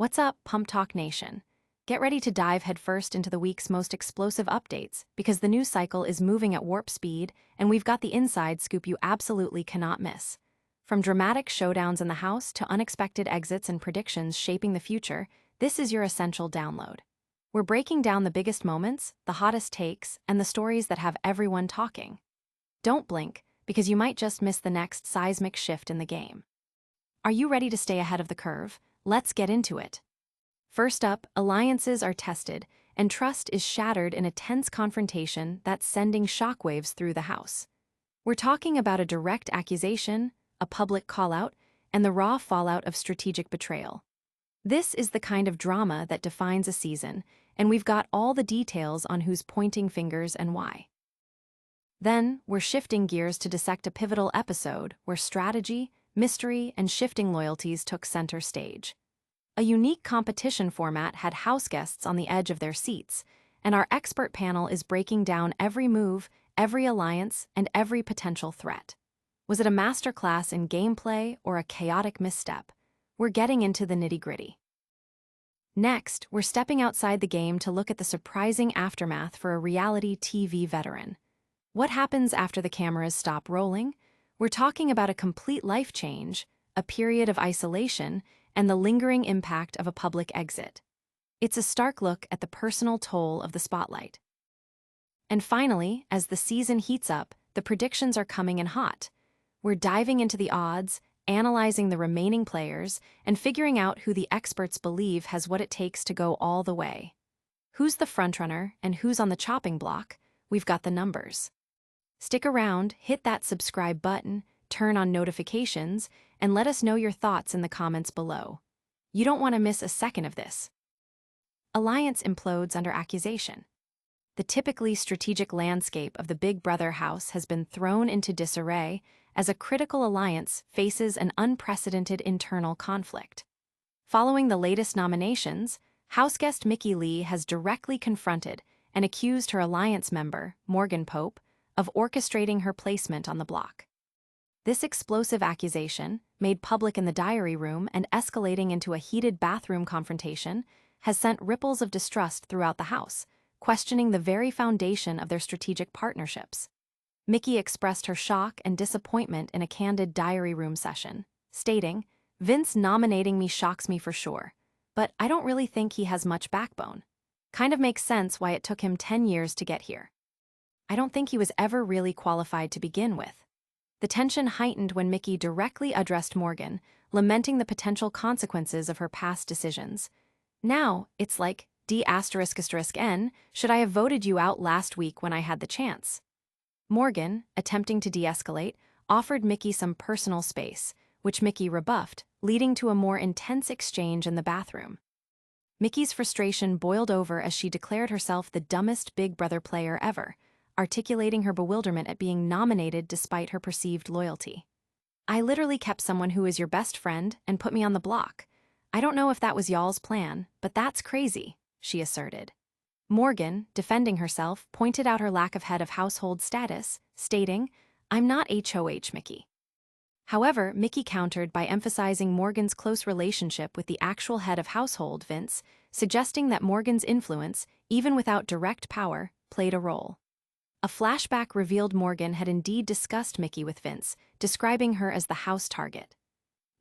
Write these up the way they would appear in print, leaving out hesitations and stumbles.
What's up, Pump Talk Nation? Get ready to dive headfirst into the week's most explosive updates because the news cycle is moving at warp speed and we've got the inside scoop you absolutely cannot miss. From dramatic showdowns in the house to unexpected exits and predictions shaping the future, this is your essential download. We're breaking down the biggest moments, the hottest takes, and the stories that have everyone talking. Don't blink, because you might just miss the next seismic shift in the game. Are you ready to stay ahead of the curve? Let's get into it. First up, alliances are tested, and trust is shattered in a tense confrontation that's sending shockwaves through the house. We're talking about a direct accusation, a public call-out, and the raw fallout of strategic betrayal. This is the kind of drama that defines a season, and we've got all the details on who's pointing fingers and why. Then, we're shifting gears to dissect a pivotal episode where strategy, mystery, and shifting loyalties took center stage. A unique competition format had house guests on the edge of their seats, and our expert panel is breaking down every move, every alliance, and every potential threat. Was it a masterclass in gameplay or a chaotic misstep? We're getting into the nitty-gritty. Next, we're stepping outside the game to look at the surprising aftermath for a reality TV veteran. What happens after the cameras stop rolling? We're talking about a complete life change, a period of isolation, and the lingering impact of a public exit. It's a stark look at the personal toll of the spotlight. And finally, as the season heats up, the predictions are coming in hot. We're diving into the odds, analyzing the remaining players, and figuring out who the experts believe has what it takes to go all the way. Who's the frontrunner and who's on the chopping block? We've got the numbers. Stick around, hit that subscribe button, turn on notifications, and let us know your thoughts in the comments below. You don't want to miss a second of this. Alliance implodes under accusation. The typically strategic landscape of the Big Brother house has been thrown into disarray as a critical alliance faces an unprecedented internal conflict. Following the latest nominations, houseguest Mickey Lee has directly confronted and accused her alliance member, Morgan Pope, of orchestrating her placement on the block. This explosive accusation, made public in the diary room and escalating into a heated bathroom confrontation, has sent ripples of distrust throughout the house, questioning the very foundation of their strategic partnerships. Mickey expressed her shock and disappointment in a candid diary room session, stating, "Vince nominating me shocks me for sure, but I don't really think he has much backbone. Kind of makes sense why it took him 10 years to get here. I don't think he was ever really qualified to begin with." The tension heightened when Mickey directly addressed Morgan, lamenting the potential consequences of her past decisions. "Now, it's like, D***N, should I have voted you out last week when I had the chance?" Morgan, attempting to de-escalate, offered Mickey some personal space, which Mickey rebuffed, leading to a more intense exchange in the bathroom. Mickey's frustration boiled over as she declared herself the dumbest Big Brother player ever, articulating her bewilderment at being nominated despite her perceived loyalty. "I literally kept someone who is your best friend and put me on the block. I don't know if that was y'all's plan, but that's crazy," she asserted. Morgan, defending herself, pointed out her lack of head of household status, stating, "I'm not HOH Mickey." However, Mickey countered by emphasizing Morgan's close relationship with the actual head of household, Vince, suggesting that Morgan's influence, even without direct power, played a role. A flashback revealed Morgan had indeed discussed Mickey with Vince, describing her as the house target.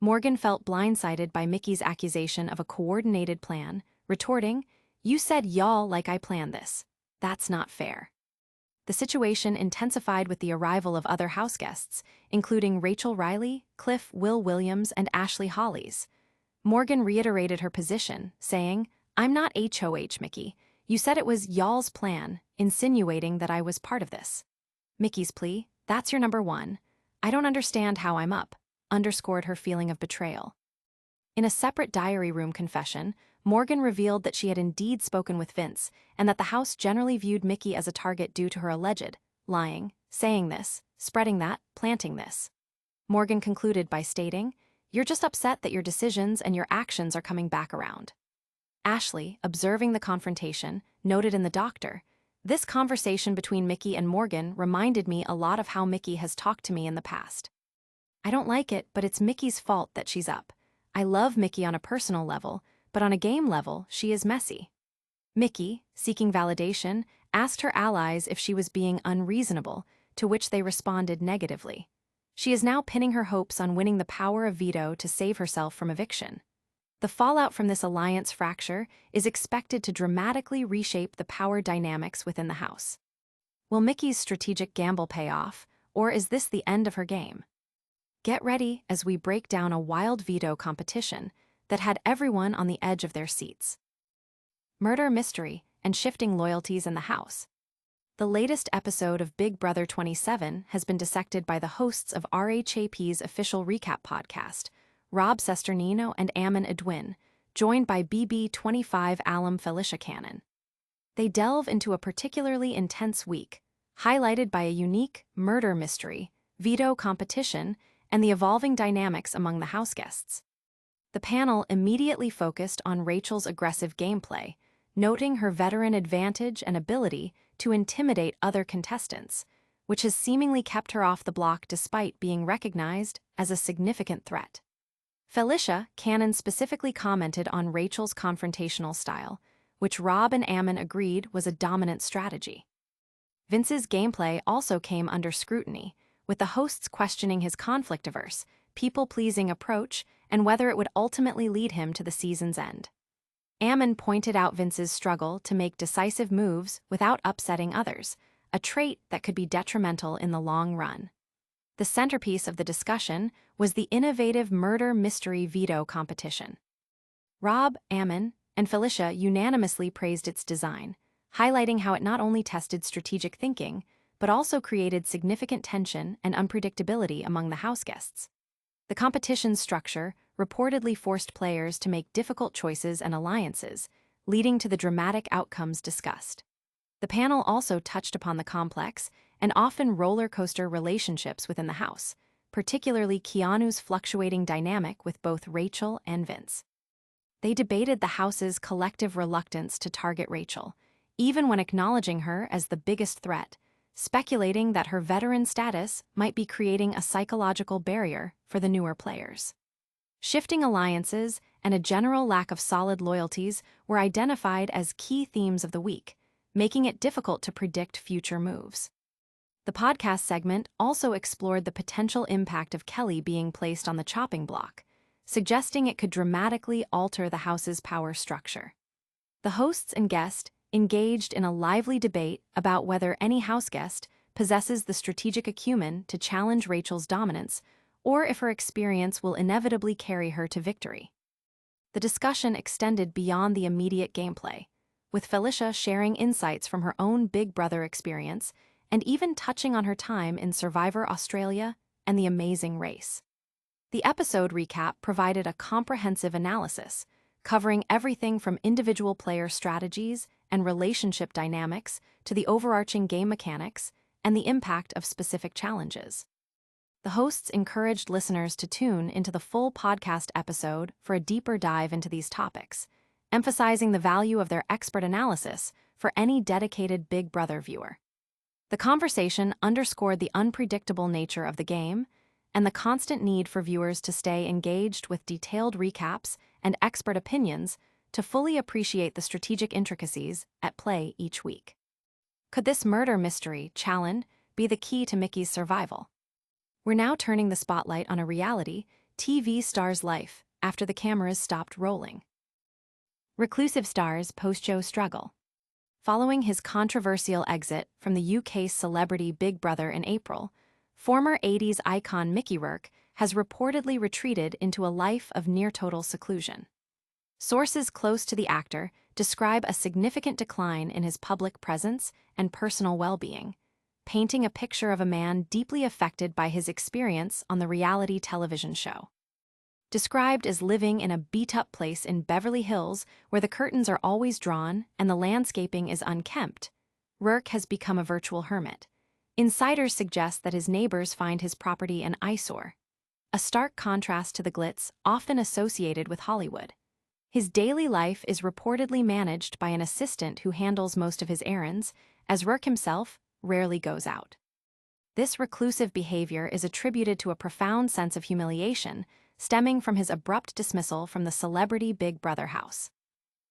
Morgan felt blindsided by Mickey's accusation of a coordinated plan, retorting, "You said y'all like I planned this. That's not fair." The situation intensified with the arrival of other houseguests, including Rachel Riley, Cliff Will Williams, and Ashley Hollies. Morgan reiterated her position, saying, "I'm not HOH Mickey. You said it was y'all's plan," insinuating that I was part of this. Mickey's plea, "That's your number one. I don't understand how I'm up," underscored her feeling of betrayal. In a separate diary room confession, Morgan revealed that she had indeed spoken with Vince and that the house generally viewed Mickey as a target due to her alleged lying, saying this, spreading that, planting this. Morgan concluded by stating, "You're just upset that your decisions and your actions are coming back around." Ashley, observing the confrontation, noted in the doctor, "This conversation between Mickey and Morgan reminded me a lot of how Mickey has talked to me in the past. I don't like it, but it's Mickey's fault that she's up. I love Mickey on a personal level, but on a game level, she is messy. Mickey, seeking validation, asked her allies if she was being unreasonable, to which they responded negatively. She is now pinning her hopes on winning the power of veto to save herself from eviction. The fallout from this alliance fracture is expected to dramatically reshape the power dynamics within the house. Will Mickey's strategic gamble pay off, or is this the end of her game? Get ready as we break down a wild veto competition that had everyone on the edge of their seats. Murder mystery and shifting loyalties in the house. The latest episode of Big Brother 27 has been dissected by the hosts of RHAP's official recap podcast, Rob Cesternino and Ammon Edwin, joined by BB25 alum Felicia Cannon. They delve into a particularly intense week, highlighted by a unique murder mystery, veto competition, and the evolving dynamics among the house guests. The panel immediately focused on Rachel's aggressive gameplay, noting her veteran advantage and ability to intimidate other contestants, which has seemingly kept her off the block despite being recognized as a significant threat. Felicia Cannon specifically commented on Rachel's confrontational style, which Rob and Ammon agreed was a dominant strategy. Vince's gameplay also came under scrutiny, with the hosts questioning his conflict-averse, people-pleasing approach and whether it would ultimately lead him to the season's end. Ammon pointed out Vince's struggle to make decisive moves without upsetting others, a trait that could be detrimental in the long run. The centerpiece of the discussion was the innovative murder mystery veto competition. Rob, Ammon, and Felicia unanimously praised its design, highlighting how it not only tested strategic thinking, but also created significant tension and unpredictability among the house guests. The competition's structure reportedly forced players to make difficult choices and alliances, leading to the dramatic outcomes discussed. The panel also touched upon the complex and often roller coaster relationships within the house, particularly Keanu's fluctuating dynamic with both Rachel and Vince. They debated the house's collective reluctance to target Rachel, even when acknowledging her as the biggest threat, speculating that her veteran status might be creating a psychological barrier for the newer players. Shifting alliances and a general lack of solid loyalties were identified as key themes of the week, making it difficult to predict future moves. The podcast segment also explored the potential impact of Kelly being placed on the chopping block, suggesting it could dramatically alter the house's power structure. The hosts and guests engaged in a lively debate about whether any house guest possesses the strategic acumen to challenge Rachel's dominance, or if her experience will inevitably carry her to victory. The discussion extended beyond the immediate gameplay, with Felicia sharing insights from her own Big Brother experience and even touching on her time in Survivor Australia and The Amazing Race. The episode recap provided a comprehensive analysis, covering everything from individual player strategies and relationship dynamics to the overarching game mechanics and the impact of specific challenges. The hosts encouraged listeners to tune into the full podcast episode for a deeper dive into these topics, emphasizing the value of their expert analysis for any dedicated Big Brother viewer. The conversation underscored the unpredictable nature of the game and the constant need for viewers to stay engaged with detailed recaps and expert opinions to fully appreciate the strategic intricacies at play each week. Could this murder mystery challenge be the key to Mickey's survival? We're now turning the spotlight on a reality TV star's life after the cameras stopped rolling. Reclusive star's post-show struggle. Following his controversial exit from the UK's celebrity Big Brother in April, former 80s icon Mickey Rourke has reportedly retreated into a life of near-total seclusion. Sources close to the actor describe a significant decline in his public presence and personal well-being, painting a picture of a man deeply affected by his experience on the reality television show. Described as living in a beat-up place in Beverly Hills where the curtains are always drawn and the landscaping is unkempt, Rourke has become a virtual hermit. Insiders suggest that his neighbors find his property an eyesore, a stark contrast to the glitz often associated with Hollywood. His daily life is reportedly managed by an assistant who handles most of his errands, as Rourke himself rarely goes out. This reclusive behavior is attributed to a profound sense of humiliation stemming from his abrupt dismissal from the celebrity Big Brother house.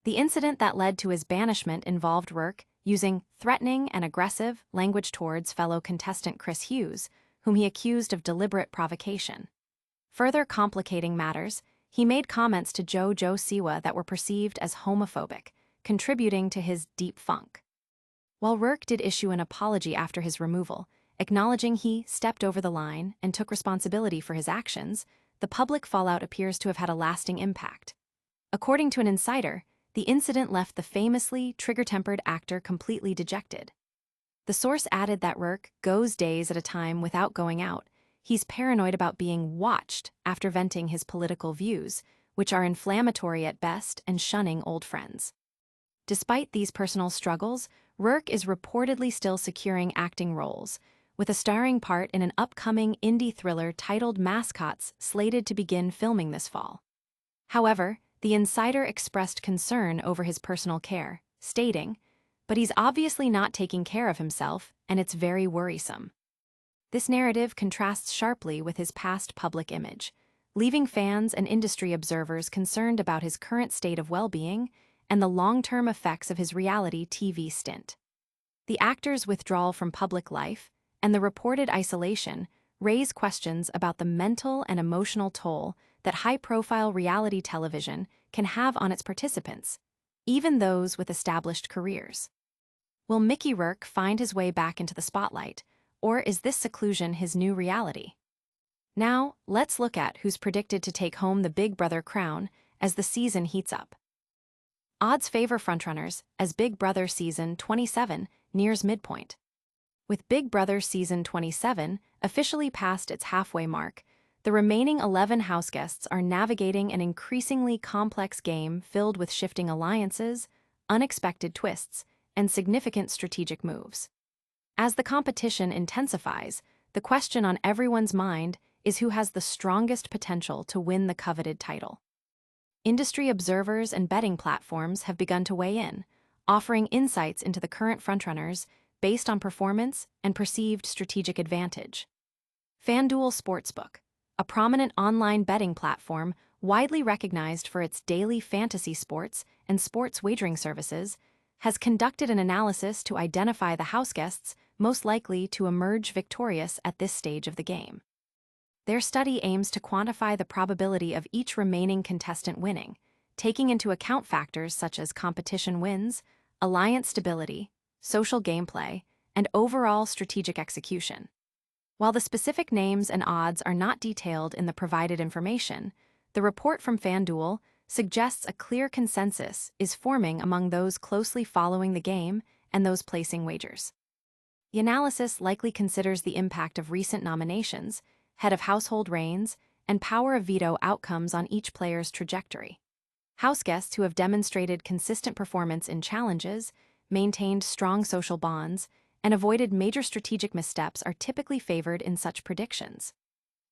The incident that led to his banishment involved Rourke using threatening and aggressive language towards fellow contestant Chris Hughes, whom he accused of deliberate provocation. Further complicating matters, he made comments to Jojo Siwa that were perceived as homophobic, contributing to his deep funk. While Rourke did issue an apology after his removal, acknowledging he stepped over the line and took responsibility for his actions, the public fallout appears to have had a lasting impact. According to an insider, the incident left the famously trigger-tempered actor completely dejected. The source added that Rourke goes days at a time without going out. He's paranoid about being watched after venting his political views, which are inflammatory at best and shunning old friends. Despite these personal struggles, Rourke is reportedly still securing acting roles, with a starring part in an upcoming indie thriller titled Mascots slated to begin filming this fall. However, the insider expressed concern over his personal care, stating, "But he's obviously not taking care of himself, and it's very worrisome." This narrative contrasts sharply with his past public image, leaving fans and industry observers concerned about his current state of well-being and the long-term effects of his reality TV stint. The actor's withdrawal from public life and the reported isolation raise questions about the mental and emotional toll that high-profile reality television can have on its participants, even those with established careers. Will Mickey Rourke find his way back into the spotlight, or is this seclusion his new reality? Now, let's look at who's predicted to take home the Big Brother crown as the season heats up. Odds favor frontrunners as Big Brother Season 27 nears midpoint. With Big Brother Season 27 officially past its halfway mark, the remaining 11 houseguests are navigating an increasingly complex game filled with shifting alliances, unexpected twists, and significant strategic moves. As the competition intensifies, the question on everyone's mind is who has the strongest potential to win the coveted title. Industry observers and betting platforms have begun to weigh in, offering insights into the current frontrunners based on performance and perceived strategic advantage. FanDuel Sportsbook, a prominent online betting platform widely recognized for its daily fantasy sports and sports wagering services, has conducted an analysis to identify the houseguests most likely to emerge victorious at this stage of the game. Their study aims to quantify the probability of each remaining contestant winning, taking into account factors such as competition wins, alliance stability, social gameplay, and overall strategic execution. While the specific names and odds are not detailed in the provided information, the report from FanDuel suggests a clear consensus is forming among those closely following the game and those placing wagers. The analysis likely considers the impact of recent nominations, head of household reigns, and power of veto outcomes on each player's trajectory. Houseguests who have demonstrated consistent performance in challenges, maintained strong social bonds, and avoided major strategic missteps are typically favored in such predictions.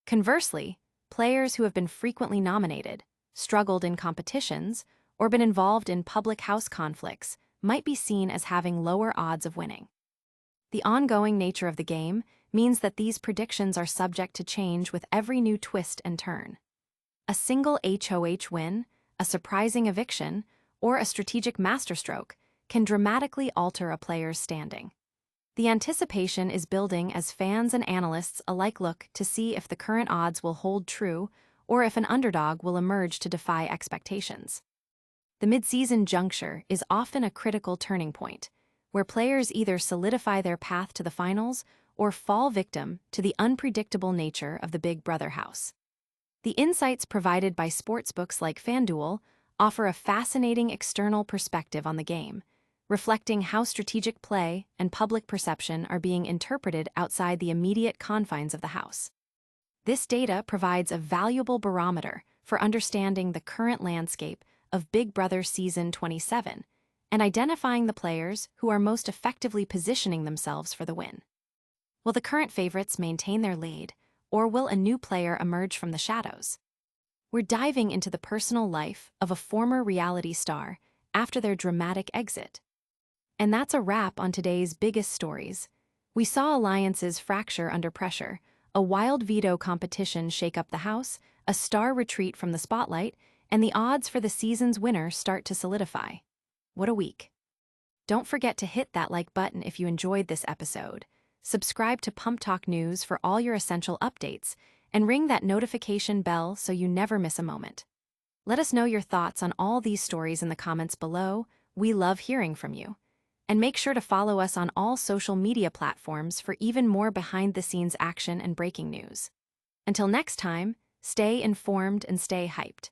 Conversely, players who have been frequently nominated, struggled in competitions, or been involved in public house conflicts might be seen as having lower odds of winning. The ongoing nature of the game means that these predictions are subject to change with every new twist and turn. A single HOH win, a surprising eviction, or a strategic masterstroke can dramatically alter a player's standing. The anticipation is building as fans and analysts alike look to see if the current odds will hold true or if an underdog will emerge to defy expectations. The mid-season juncture is often a critical turning point, where players either solidify their path to the finals or fall victim to the unpredictable nature of the Big Brother house. The insights provided by sportsbooks like FanDuel offer a fascinating external perspective on the game, reflecting how strategic play and public perception are being interpreted outside the immediate confines of the house. This data provides a valuable barometer for understanding the current landscape of Big Brother Season 27 and identifying the players who are most effectively positioning themselves for the win. Will the current favorites maintain their lead, or will a new player emerge from the shadows? We're diving into the personal life of a former reality star after their dramatic exit. And that's a wrap on today's biggest stories. We saw alliances fracture under pressure, a wild veto competition shake up the house, a star retreat from the spotlight, and the odds for the season's winner start to solidify. What a week. Don't forget to hit that like button if you enjoyed this episode. Subscribe to Pump Talk News for all your essential updates, and ring that notification bell so you never miss a moment. Let us know your thoughts on all these stories in the comments below. We love hearing from you. And make sure to follow us on all social media platforms for even more behind-the-scenes action and breaking news. Until next time, stay informed and stay hyped.